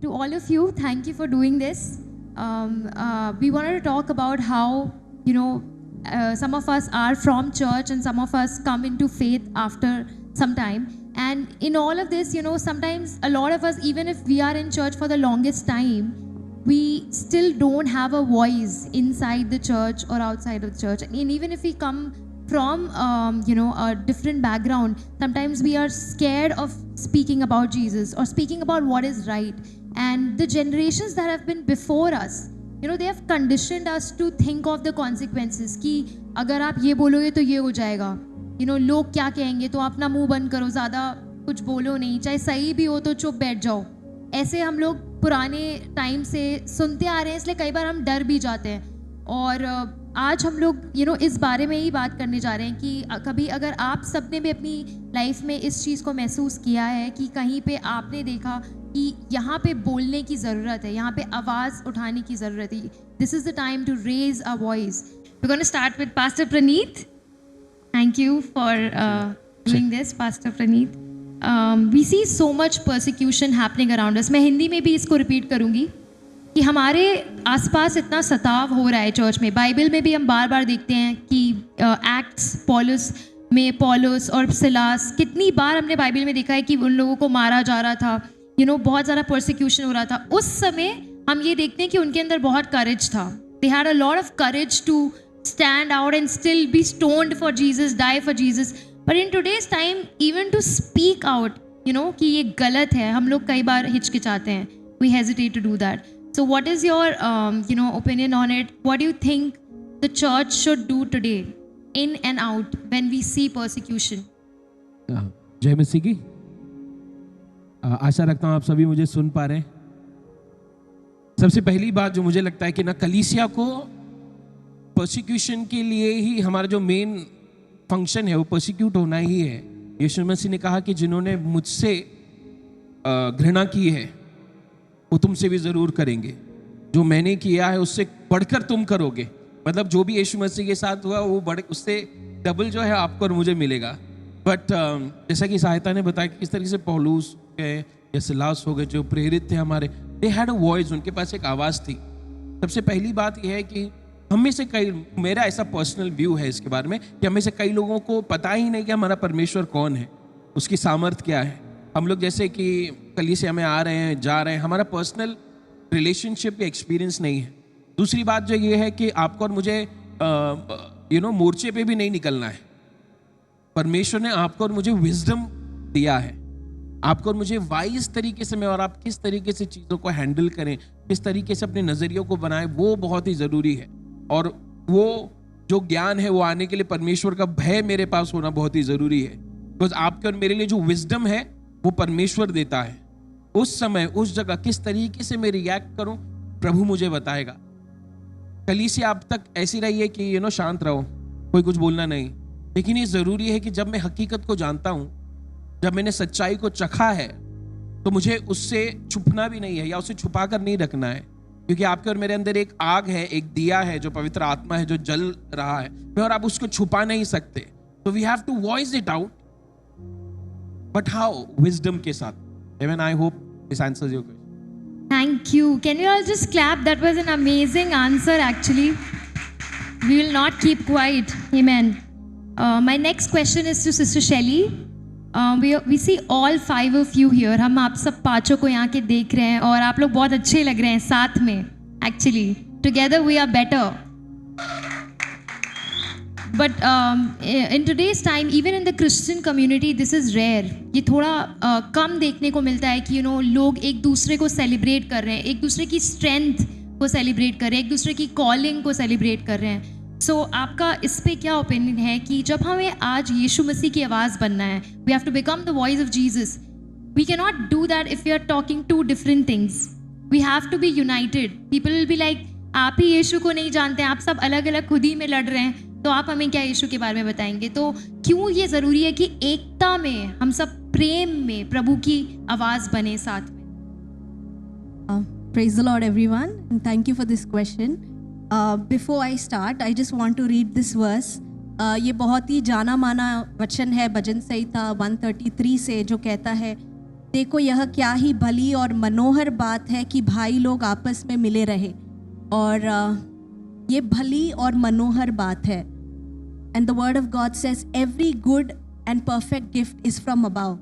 To all of you, thank you for doing this. We wanted to talk about how, some of us are from church and some of us come into faith after some time. And in all of this, sometimes a lot of us, even if we are in church for the longest time, we still don't have a voice inside the church or outside of the church. And even if we come from, a different background, sometimes we are scared of speaking about Jesus or speaking about what is right. And the generations that have been before us, they have conditioned us to think of the consequences कि अगर आप ये बोलोगे तो ये हो जाएगा, लोग क्या कहेंगे, तो अपना मुंह बंद करो, ज़्यादा कुछ बोलो नहीं, चाहे सही भी हो तो चुप बैठ जाओ. ऐसे हम लोग पुराने टाइम से सुनते आ रहे हैं, इसलिए कई बार हम डर भी जाते हैं. और आज हम लोग इस बारे में ही बात करने जा रहे हैं कि कभी अगर आप सबने भी अपनी लाइफ में इस चीज़ को महसूस किया है कि कहीं पे आपने देखा कि यहाँ पे बोलने की ज़रूरत है, यहाँ पे आवाज़ उठाने की ज़रूरत है. This is the time to raise a voice. We gonna start with pastor Praneet. Thank you for doing this, pastor Praneet. We see so much persecution happening around us. मैं हिंदी में भी इसको रिपीट करूँगी कि हमारे आसपास इतना सताव हो रहा है चर्च में. बाइबल में भी हम बार बार देखते हैं कि एक्ट्स पॉलुस में पॉलुस और सिलास, कितनी बार हमने बाइबल में देखा है कि उन लोगों को मारा जा रहा था, बहुत ज़्यादा परसिक्यूशन हो रहा था. उस समय हम ये देखते हैं कि उनके अंदर बहुत करेज था. They had a lot of courage to stand out and still be stoned for Jesus, die for Jesus. But in today's time even to speak out कि ये गलत है, हम लोग कई बार हिचकिचाते हैं. We hesitate to do that. So what is your, opinion on it? What do you think the church should do today, in and out, when we see persecution? जय मसीह की. आशा रखता हूँ आप सभी मुझे सुन पा रहे हैं. सबसे पहली बात जो मुझे लगता है कि ना, कलीसिया को परसिक्यूशन के लिए ही हमारा जो मेन फंक्शन है वो परसिक्यूट होना ही है. यीशु मसीह ने कहा कि जिन्होंने मुझसे घृणा की है वो तुमसे भी जरूर करेंगे, जो मैंने किया है उससे बढ़कर तुम करोगे. मतलब जो भी यीशु मसीह के साथ हुआ वो उससे डबल जो है आपको और मुझे मिलेगा. बट जैसा कि सहायता ने बताया कि किस तरीके से पौलुस या सिलास हो गए जो प्रेरित थे हमारे, दे हैड अ वॉइस, उनके पास एक आवाज़ थी. सबसे पहली बात यह है कि हम में से कई, मेरा ऐसा पर्सनल व्यू है इसके बारे में कि हम में से कई लोगों को पता ही नहीं कि हमारा परमेश्वर कौन है, उसकी सामर्थ क्या है. हम लोग जैसे कि कलीसिया में आ रहे हैं, जा रहे हैं, हमारा पर्सनल रिलेशनशिप या एक्सपीरियंस नहीं है. दूसरी बात जो ये है कि आपको और मुझे मोर्चे पे भी नहीं निकलना है. परमेश्वर ने आपको और मुझे विजडम दिया है, आपको और मुझे वाइज तरीके से में, और आप किस तरीके से चीज़ों को हैंडल करें, किस तरीके से अपने नज़रियों को बनाएं, वो बहुत ही ज़रूरी है. और वो जो ज्ञान है वो आने के लिए परमेश्वर का भय मेरे पास होना बहुत ही ज़रूरी है. बिकॉज आपके और मेरे लिए जो विजडम है वो परमेश्वर देता है. उस समय उस जगह किस तरीके से मैं रिएक्ट करूं, प्रभु मुझे बताएगा. कलीसिया अब तक ऐसी रही है कि शांत रहो, कोई कुछ बोलना नहीं. लेकिन ये जरूरी है कि जब मैं हकीकत को जानता हूं, जब मैंने सच्चाई को चखा है, तो मुझे उससे छुपना भी नहीं है या उसे छुपा कर नहीं रखना है. क्योंकि आपके और मेरे अंदर एक आग है, एक दिया है, जो पवित्र आत्मा है, जो जल रहा है, और आप उसको छुपा नहीं सकते. तो we have to voice it out. But how? Wisdom के साथ. Amen. I hope this answers your question. Thank you. Can you all just clap? That was an amazing answer actually. We will not keep quiet. Amen. My next question is to Sister Shelly. We see all 5 of you here. हम आप सब 5 को यहाँ के देख रहे हैं और आप लोग बहुत अच्छे लग रहे हैं साथ में. Actually, together we are better. But in today's time, even in the Christian community, this is rare. ये थोड़ा कम देखने को मिलता है कि लोग एक दूसरे को सेलिब्रेट कर रहे हैं, एक दूसरे की स्ट्रेंथ को सेलिब्रेट कर रहे हैं, एक दूसरे की कॉलिंग को सेलिब्रेट कर रहे हैं. सो आपका इस पे क्या ओपिनियन है कि जब हमें आज यीशु मसीह की आवाज़ बनना है, we have to become the voice of Jesus. We can not do that if we are talking to different things. We have to be united. People will be like, आप ही यीशु को नहीं जानते, आप सब अलग अलग खुद ही में लड़ रहे हैं, तो आप हमें क्या यीशु के बारे में बताएंगे. तो क्यों ये ज़रूरी है कि एकता में हम सब प्रेम में प्रभु की आवाज़ बने साथ में. Praise the Lord everyone, and thank you for this question. Before I start, I just want to read this verse. ये बहुत ही जाना माना वचन है भजन संहिता 133 से, जो कहता है, देखो यह क्या ही भली और मनोहर बात है कि भाई लोग आपस में मिले रहे। और ये भली और मनोहर बात है। And the word of God says every good and perfect gift is from above.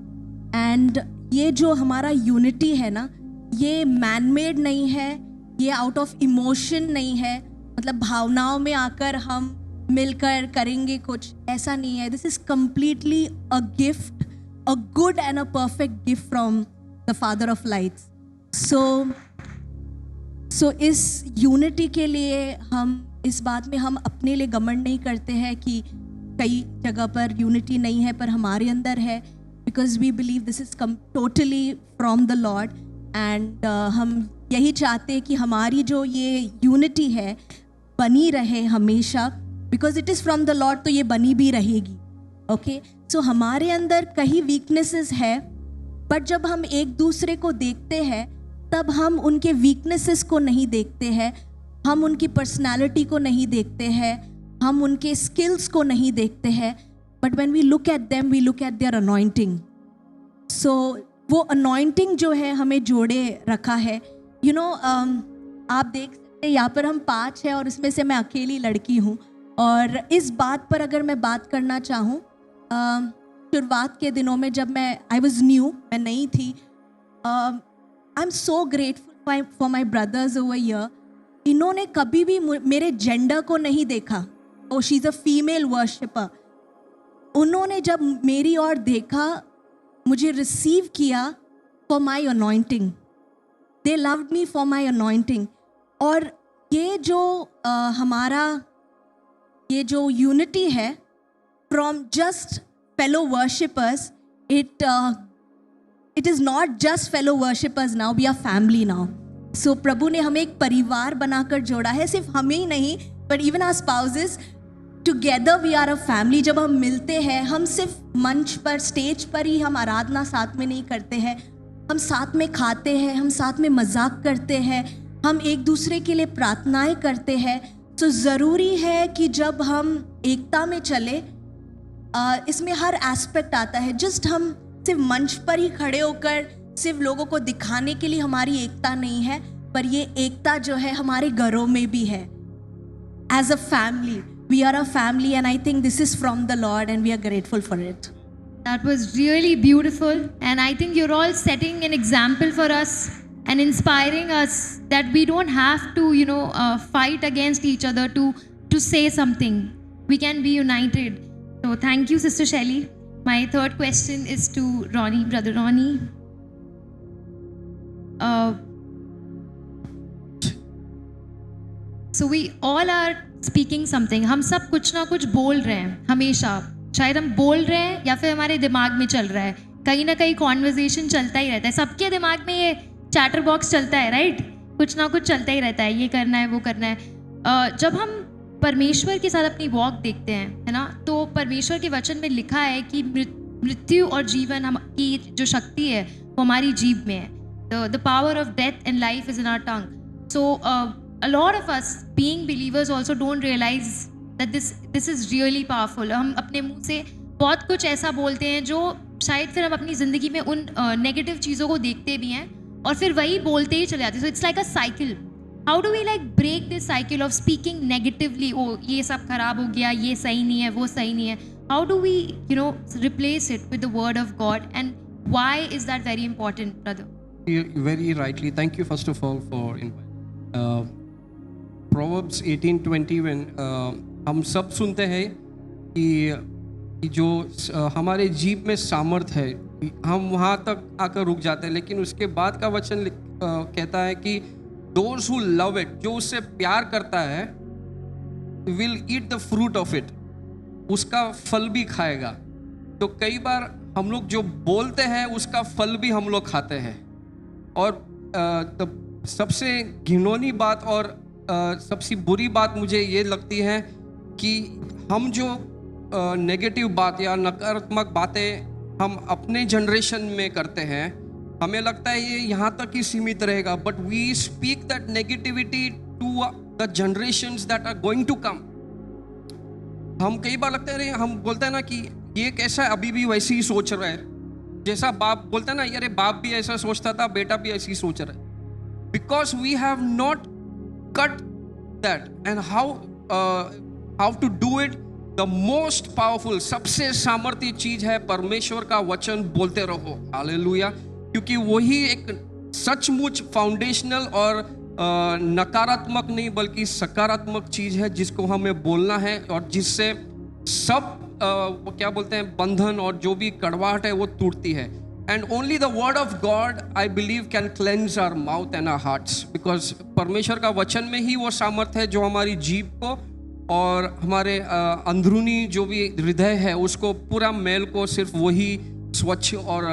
And ये जो हमारा यूनिटी है ना, ये मैनमेड नहीं है, ये आउट ऑफ इमोशन नहीं है, मतलब भावनाओं में आकर हम मिलकर करेंगे कुछ, ऐसा नहीं है। This is completely a gift, a good and a perfect gift from the father of lights. So इस यूनिटी के लिए हम इस बात में हम अपने लिए घमंड नहीं करते हैं कि कई जगह पर यूनिटी नहीं है, पर हमारे अंदर है, because we believe this is totally from the Lord. And हम यही चाहते हैं कि हमारी जो ये यूनिटी है बनी रहे हमेशा, because it is from the Lord, तो ये बनी भी रहेगी। ओके, सो हमारे अंदर कई वीकनेसेस है, बट जब हम एक दूसरे को देखते हैं तब हम उनके वीकनेसेस को नहीं देखते हैं, हम उनकी पर्सनालिटी को नहीं देखते हैं, हम उनके स्किल्स को नहीं देखते हैं, but when we look at them we look at their anointing. So वो अनॉइंटिंग जो है हमें जोड़े रखा है। यू नो, आप देख सकते हैं यहाँ पर हम 5 हैं और इसमें से मैं अकेली लड़की हूँ। और इस बात पर अगर मैं बात करना चाहूँ, शुरुआत के दिनों में जब आई वॉज न्यू, मैं नई थी, I am so grateful for my brothers over here. इन्होंने कभी भी मेरे जेंडर को नहीं देखा। Oh she is a female worshipper. उन्होंने जब मेरी ओर देखा, मुझे रिसीव किया for my anointing. They loved me for my anointing. और ये जो हमारा ये जो यूनिटी है from just fellow worshippers, it is not just fellow worshippers now, we are family now. So प्रभु ने हमें एक परिवार बनाकर जोड़ा है, सिर्फ हमें ही नहीं but even our spouses, together we are a family. जब हम मिलते हैं, हम सिर्फ मंच पर, स्टेज पर ही हम आराधना साथ में नहीं करते हैं, हम साथ में खाते हैं, हम साथ में मजाक करते हैं, हम एक दूसरे के लिए प्रार्थनाएं करते हैं। तो ज़रूरी है कि जब हम एकता में चले, इसमें हर एस्पेक्ट आता है। जस्ट हम सिर्फ मंच पर ही खड़े होकर सिर्फ लोगों को दिखाने के लिए हमारी एकता नहीं है, पर ये एकता जो है हमारे घरों में भी है। As a family, we are a family, and I think this is from the Lord and we are grateful for it. That was really beautiful, and I think you're all setting an example for us and inspiring us that we don't have to, fight against each other to say something. We can be united. So thank you, Sister Shelly. My third question is to Ronnie, Brother Ronnie. So we all are speaking something. हम सब कुछ ना कुछ बोल रहे हैं हमेशा। शायद हम बोल रहे हैं या फिर हमारे दिमाग में चल रहा है, कहीं ना कहीं कॉन्वर्जेशन चलता ही रहता है। सबके दिमाग में ये चैटर बॉक्स चलता है, राइट? कुछ ना कुछ चलता ही रहता है, ये करना है, वो करना है। जब हम परमेश्वर के साथ अपनी वॉक देखते हैं, है ना, तो परमेश्वर के वचन में लिखा है कि मृत्यु और जीवन हम की जो शक्ति है वो हमारी जीभ में है। The power of death and life is in our tongue. So a lot of us being believers also don't realize that this is really powerful. हम अपने मुंह से बहुत कुछ ऐसा बोलते हैं जो शायद फिर हम अपनी ज़िंदगी में उन नेगेटिव चीज़ों को देखते भी हैं और फिर वही बोलते ही चले जाते हैं। So it's like a cycle. How do we like break this cycle of speaking negatively? Oh ये सब खराब हो गया, ये सही नहीं है, वो सही नहीं है। How do we replace it with the word of God, and why is that very important, brother? Very rightly. Thank you first of all for inviting. Proverbs 18:20 when हम सब सुनते हैं कि जो हमारे जीभ में सामर्थ है, हम वहाँ तक आकर रुक जाते हैं, लेकिन उसके बाद का वचन कहता है कि those who love it, जो उससे प्यार करता है, will eat the fruit of it, उसका फल भी खाएगा। तो कई बार हम लोग जो बोलते हैं उसका फल भी हम लोग खाते हैं। और सबसे घिनौनी बात और सबसे बुरी बात मुझे ये लगती है कि हम जो नेगेटिव बात या नकारात्मक बातें हम अपने जनरेशन में करते हैं, हमें लगता है ये यहाँ तक ही सीमित रहेगा, but we speak that negativity to the generations that are going to come. हम कई बार लगता है, हम बोलते हैं ना कि ये कैसा है, अभी भी वैसे ही सोच रहा है, जैसा बाप बोलता है ना, अरे बाप भी ऐसा सोचता था, बेटा भी ऐसी सोच रहा है. Because we have not cut that, and how to do it. The most powerful, सबसे सामर्थ्य चीज है परमेश्वर का वचन बोलते रहो. हालेलुया. क्योंकि वही एक सचमुच फाउंडेशनल और नकारात्मक नहीं बल्कि सकारात्मक चीज है जिसको हमें बोलना है, और जिससे सब वो क्या बोलते हैं, बंधन और जो भी कड़वाहट है वो टूटती है. And only the word of God, I believe, can cleanse our mouth and our hearts. Because परमेश्वर का वचन में ही वो सामर्थ्य है जो हमारी जीभ को और हमारे अंदरूनी जो भी हृदय है उसको, पूरा मैल को सिर्फ वही स्वच्छ और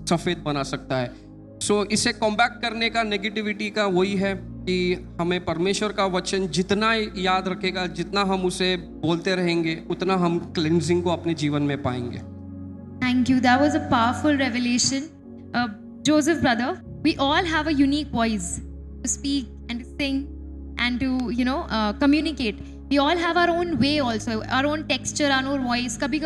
सफ़ेद बना सकता है. सो इसे कॉम्बैट करने का, नेगेटिविटी का वही है कि हमें परमेश्वर का वचन जितना याद रखेगा, जितना हम उसे बोलते रहेंगे, उतना हम क्लेंजिंग को अपने जीवन में पाएंगे. Thank you. That was a powerful revelation. Joseph, brother, we all have a unique voice to speak and to sing and to, communicate. We all have our own way also, our own texture, our own voice. Kabhi,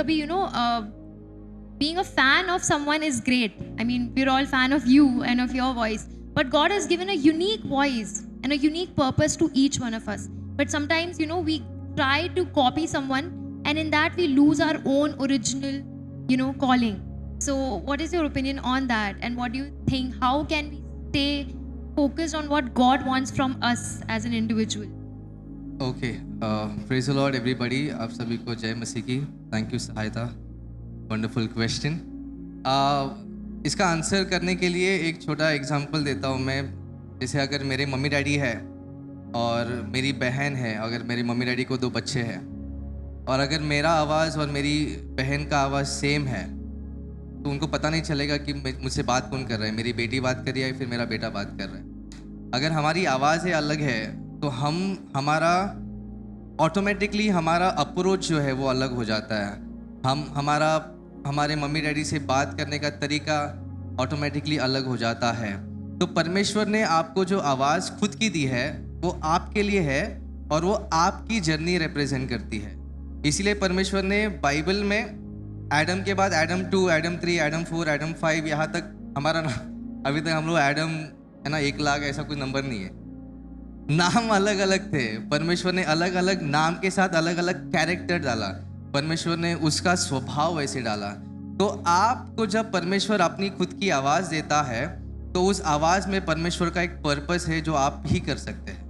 being a fan of someone is great. I mean, we're all fan of you and of your voice. But God has given a unique voice and a unique purpose to each one of us. But sometimes, we try to copy someone, and in that we lose our own original calling. So what is your opinion on that, and what do you think, how can we stay focused on what God wants from us as an individual? Okay, praise the Lord everybody. आप सभी को जय मसीह की. Thank you सहायता. Wonderful question. इसका answer करने के लिए एक छोटा एग्जांपल देता हूँ मैं. जैसे अगर मेरे मम्मी डैडी है और मेरी बहन है, अगर मेरी मम्मी डैडी को 2 बच्चे हैं, और अगर मेरा आवाज़ और मेरी बहन का आवाज़ सेम है, तो उनको पता नहीं चलेगा कि मुझसे बात कौन कर रहा है, मेरी बेटी बात कर रही है या फिर मेरा बेटा बात कर रहा है. अगर हमारी आवाज़ें अलग है तो हमारा ऑटोमेटिकली हमारा अप्रोच जो है वो अलग हो जाता है. हमारे मम्मी डैडी से बात करने का तरीका ऑटोमेटिकली अलग हो जाता है. तो परमेश्वर ने आपको जो आवाज़ खुद की दी है वो आपके लिए है, और वो आपकी जर्नी रिप्रेजेंट करती है. इसीलिए परमेश्वर ने बाइबल में एडम के बाद एडम 2, एडम 3, एडम 4, एडम 5, यहाँ तक हमारा अभी तक हम लोग एडम है ना 1 लाख ऐसा कोई नंबर नहीं है. नाम अलग अलग थे. परमेश्वर ने अलग अलग नाम के साथ अलग अलग कैरेक्टर डाला. परमेश्वर ने उसका स्वभाव वैसे डाला. तो आपको जब परमेश्वर अपनी खुद की आवाज़ देता है तो उस आवाज़ में परमेश्वर का एक पर्पस है जो आप ही कर सकते हैं,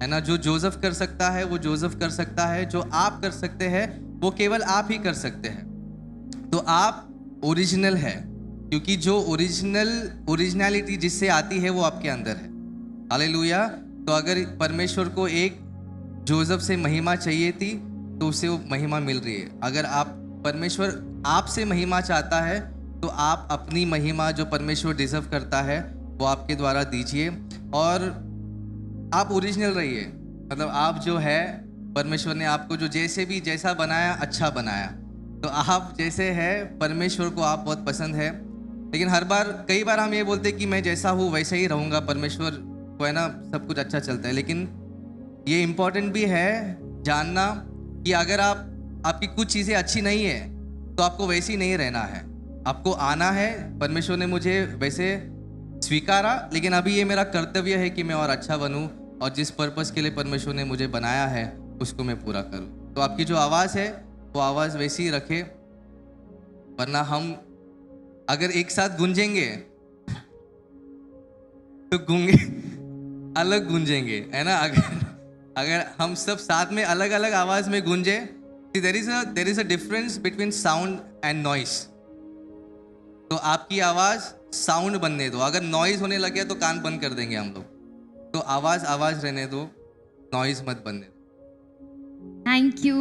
है ना. जो जोसेफ कर सकता है वो जोसेफ कर सकता है, जो आप कर सकते हैं वो केवल आप ही कर सकते हैं. तो आप ओरिजिनल है, क्योंकि जो ओरिजिनलिटी जिससे आती है वो आपके अंदर है. हालेलुया. तो अगर परमेश्वर को एक जोसेफ से महिमा चाहिए थी तो उसे वो महिमा मिल रही है. अगर परमेश्वर आपसे महिमा चाहता है तो आप अपनी महिमा जो परमेश्वर डिजर्व करता है वो आपके द्वारा दीजिए, और आप ओरिजिनल रहिए. मतलब आप जो है, परमेश्वर ने आपको जो जैसा बनाया अच्छा बनाया. तो आप जैसे है, परमेश्वर को आप बहुत पसंद है. लेकिन कई बार हम ये बोलते हैं कि मैं जैसा हूँ वैसे ही रहूँगा, परमेश्वर को है ना सब कुछ अच्छा चलता है. लेकिन ये इम्पोर्टेंट भी है जानना कि अगर आपकी कुछ चीज़ें अच्छी नहीं है तो आपको वैसे ही नहीं रहना है. आपको आना है. परमेश्वर ने मुझे वैसे स्वीकारा, लेकिन अभी ये मेरा कर्तव्य है कि मैं और अच्छा बनूं, और जिस पर्पस के लिए परमेश्वर ने मुझे बनाया है उसको मैं पूरा करूं. तो आपकी जो आवाज़ है वो आवाज़ वैसी ही रखे, वरना हम अगर एक साथ गूंजेंगे तो अलग गूंजेंगे, है ना. अगर हम सब साथ में अलग अलग आवाज़ में गूंजे, there is a difference between sound and noise. तो आपकी आवाज़ साउंड बनने दो. अगर नॉइज़ होने लगे तो कान बंद कर देंगे हम लोग. तो आवाज़ रहने दो, नॉइज़ मत बनने दो.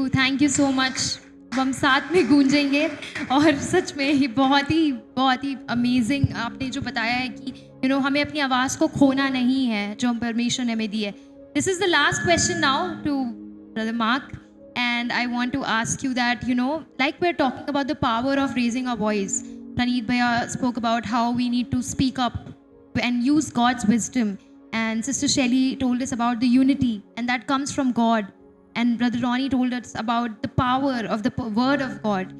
Thank you so much. हम साथ में गूंजेंगे, और सच में ही बहुत ही अमेजिंग आपने जो बताया है कि हमें अपनी आवाज़ को खोना नहीं है जो परमेश्वर ने हमें दी है. This is the last question now to brother Mark, and I want to ask you that, like we're talking about the power of raising our voice. Praneet Bhaiya spoke about how we need to speak up and use God's wisdom. And Sister Shelly told us about the unity, and that comes from God. And Brother Ronnie told us about the power of the word of God.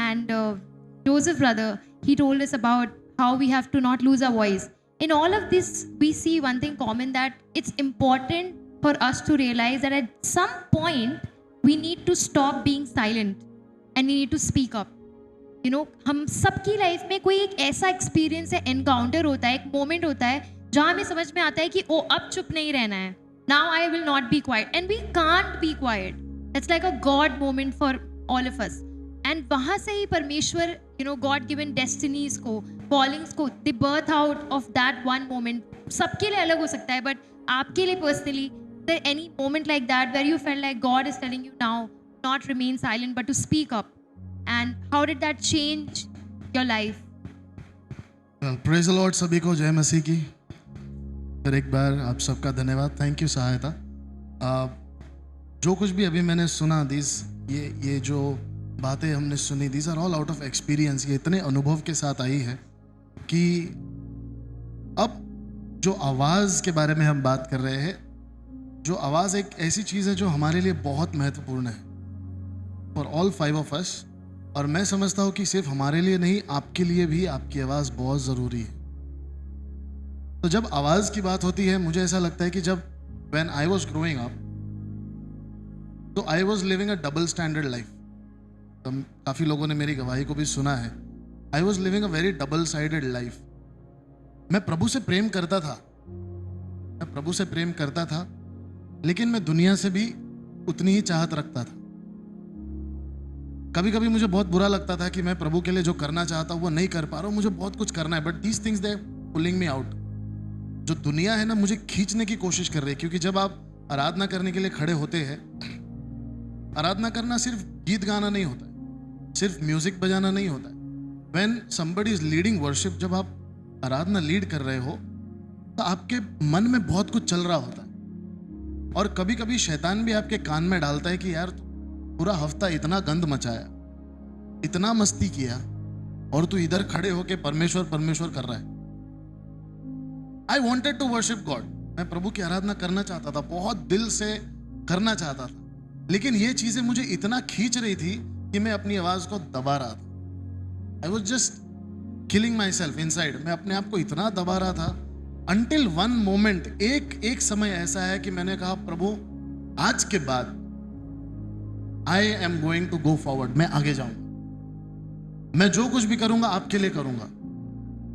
And Joseph, brother, he told us about how we have to not lose our voice. In all of this, we see one thing common, that it's important for us to realize that at some point we need to stop being silent and we need to speak up. You know, हम सबकी life में कोई एक ऐसा experience है, encounter होता है, एक मोमेंट होता है जहाँ हमें समझ में आता है कि ओ अब चुप नहीं रहना है. Now I will not be quiet, and we can't be quiet. It's like a God moment for all of us. And वहाँ से ही परमेश्वर, you know, God given destinies को, callings को, they birth out of that one moment. सबके लिए अलग हो सकता है, but आपके लिए personally, is there any moment like that where you felt like God is telling you now not remain silent but to speak up? And how did that change your life? Well, praise the Lord. सभी को जय मसीह की. फिर एक बार आप सबका धन्यवाद. Thank you सहायता. जो कुछ भी अभी मैंने सुना, ये जो बातें हमने सुनी, these are all out of experience. ये इतने अनुभव के साथ आई है कि अब जो आवाज़ के बारे में हम बात कर रहे हैं, जो आवाज़ एक ऐसी चीज़ है जो हमारे लिए बहुत महत्वपूर्ण है फॉर ऑल 5 ऑफ अस. और मैं समझता हूँ कि सिर्फ हमारे लिए नहीं, आपके लिए भी आपकी आवाज़ बहुत ज़रूरी है. तो जब आवाज़ की बात होती है, मुझे ऐसा लगता है कि जब when I was growing up, तो I was living a double standard life. तो काफ़ी लोगों ने मेरी गवाही को भी सुना है. आई was living a very double sided life. मैं प्रभु से प्रेम करता था, लेकिन मैं दुनिया से भी उतनी ही चाहत रखता था. कभी कभी मुझे बहुत बुरा लगता था कि मैं प्रभु के लिए जो करना चाहता हूँ वो नहीं कर पा रहा हूँ. मुझे बहुत कुछ करना है, but these things they pulling me out. जो दुनिया है ना, मुझे खींचने की कोशिश कर रही है. क्योंकि जब आप आराधना करने के लिए खड़े होते हैं, आराधना करना सिर्फ गीत गाना नहीं होता है, सिर्फ म्यूजिक बजाना नहीं होता है. When somebody is leading worship, जब आप आराधना लीड कर रहे हो, तो आपके मन में बहुत कुछ चल रहा होता है. और कभी कभी शैतान भी आपके कान में डालता है कि यार पूरा हफ्ता इतना गंद मचाया, इतना मस्ती किया, और तू इधर खड़े होके परमेश्वर कर रहा है. I wanted to worship God. मैं प्रभु की आराधना करना चाहता था, बहुत दिल से करना चाहता था, लेकिन ये चीजें मुझे इतना खींच रही थी कि मैं अपनी आवाज को दबा रहा था. I was just killing my self inside. मैं अपने आप को इतना दबा रहा था, अंटिल वन मोमेंट, एक समय ऐसा है कि मैंने कहा, प्रभु आज के बाद I am going to go forward. मैं आगे जाऊंगा, मैं जो कुछ भी करूंगा आपके लिए करूंगा.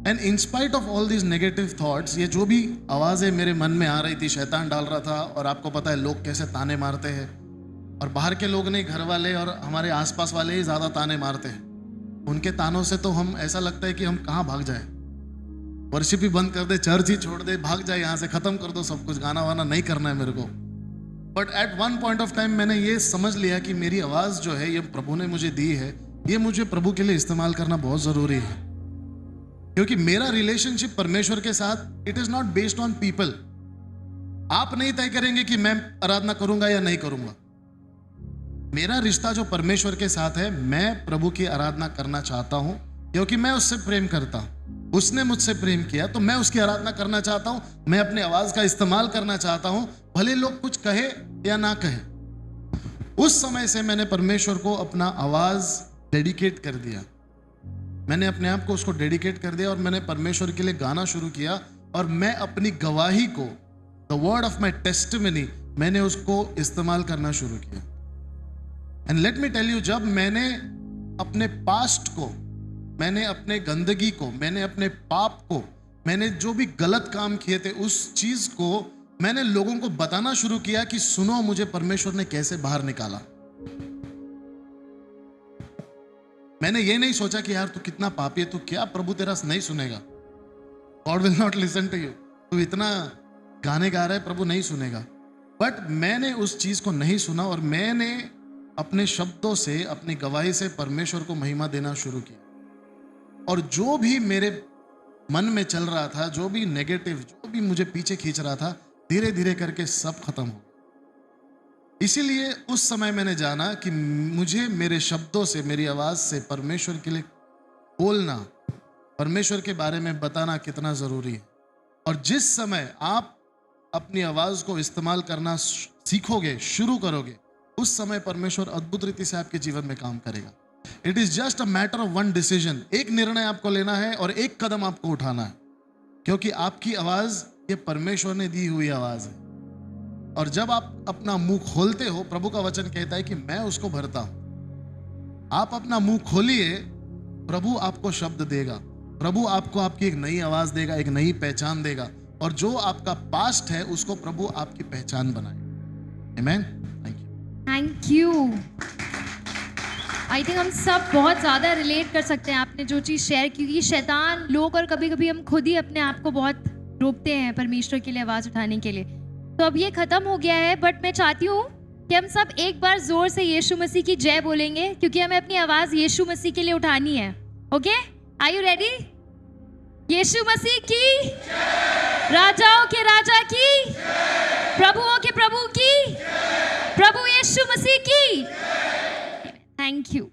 And in spite of all these negative thoughts, ये जो भी आवाजें मेरे मन में आ रही थी, शैतान डाल रहा था. और आपको पता है लोग कैसे ताने मारते हैं, और बाहर के लोग नहीं, घर वाले और हमारे आसपास वाले ही ज्यादा ताने मारते हैं. उनके तानों से तो हम, ऐसा लगता है कि हम कहाँ भाग जाए, वर्शिप ही बंद कर दे, चर्च ही छोड़ दे, भाग जाए यहाँ से, खत्म कर दो सब कुछ, गाना वाना नहीं करना है मेरे को. But at one point of time मैंने ये समझ लिया कि मेरी आवाज़ जो है, ये प्रभु ने मुझे दी है, ये मुझे प्रभु के लिए इस्तेमाल करना बहुत ज़रूरी है. क्योंकि मेरा रिलेशनशिप परमेश्वर के साथ, it is not based on people. आप नहीं तय करेंगे कि मैं आराधना करूंगा या नहीं करूंगा. मेरा रिश्ता जो परमेश्वर के साथ है, मैं प्रभु की आराधना करना चाहता हूं क्योंकि मैं उससे प्रेम करता हूं. उसने मुझसे प्रेम किया तो मैं उसकी आराधना करना चाहता हूं. मैं अपनी आवाज का इस्तेमाल करना चाहता हूं, भले लोग कुछ कहे या ना कहे. उस समय से मैंने परमेश्वर को अपना आवाज डेडिकेट कर दिया. मैंने अपने आप को उसको डेडिकेट कर दिया और मैंने परमेश्वर के लिए गाना शुरू किया. और मैं अपनी गवाही को, the word of my testimony, मैंने उसको इस्तेमाल करना शुरू किया. And let me tell you, जब मैंने अपने पास्ट को, मैंने अपने गंदगी को, मैंने अपने पाप को, मैंने जो भी गलत काम किए थे, उस चीज को मैंने लोगों को बताना शुरू किया कि सुनो मुझे परमेश्वर ने कैसे बाहर निकाला. मैंने ये नहीं सोचा कि यार तू कितना पापी है, तू क्या प्रभु तेरा नहीं सुनेगा, God will not listen to you, तू इतना गाने गा रहा है, प्रभु नहीं सुनेगा. बट मैंने उस चीज को नहीं सुना और मैंने अपने शब्दों से, अपनी गवाही से परमेश्वर को महिमा देना शुरू किया. और जो भी मेरे मन में चल रहा था, जो भी नेगेटिव, जो भी मुझे पीछे खींच रहा था, धीरे धीरे करके सब खत्म हो. इसीलिए उस समय मैंने जाना कि मुझे मेरे शब्दों से, मेरी आवाज से परमेश्वर के लिए बोलना, परमेश्वर के बारे में बताना कितना जरूरी है. और जिस समय आप अपनी आवाज को इस्तेमाल करना सीखोगे, शुरू करोगे, उस समय परमेश्वर अद्भुत रीति से आपके जीवन में काम करेगा. It is just a matter of one decision. एक निर्णय आपको लेना है और एक कदम आपको उठाना है, क्योंकि आपकी आवाज ये परमेश्वर ने दी हुई आवाज है। और जब आप अपना मुंह खोलते हो, प्रभु का वचन कहता है कि मैं उसको भरता हूं। आप अपना मुंह खोलिए, प्रभु आपको शब्द देगा, प्रभु आपको आपकी एक नई आवाज देगा, एक नई पहचान देगा, और जो आपका पास्ट है उसको प्रभु आपकी पहचान बनाए। आमीन। Thank you. आई थिंक हम सब बहुत ज़्यादा रिलेट कर सकते हैं आपने जो चीज़ शेयर की, क्योंकि शैतान लोग और कभी कभी हम खुद ही अपने आप को बहुत रोकते हैं परमेश्वर के लिए आवाज़ उठाने के लिए। तो अब ये ख़त्म हो गया है, बट मैं चाहती हूँ कि हम सब एक बार ज़ोर से यीशु मसीह की जय बोलेंगे, क्योंकि हमें अपनी आवाज़ यीशु मसीह के लिए उठानी है। Okay, are you ready? Yeshu Masih की, राजाओं के राजा की, प्रभुओं के प्रभु की, प्रभु यीशु मसीह की। Thank you.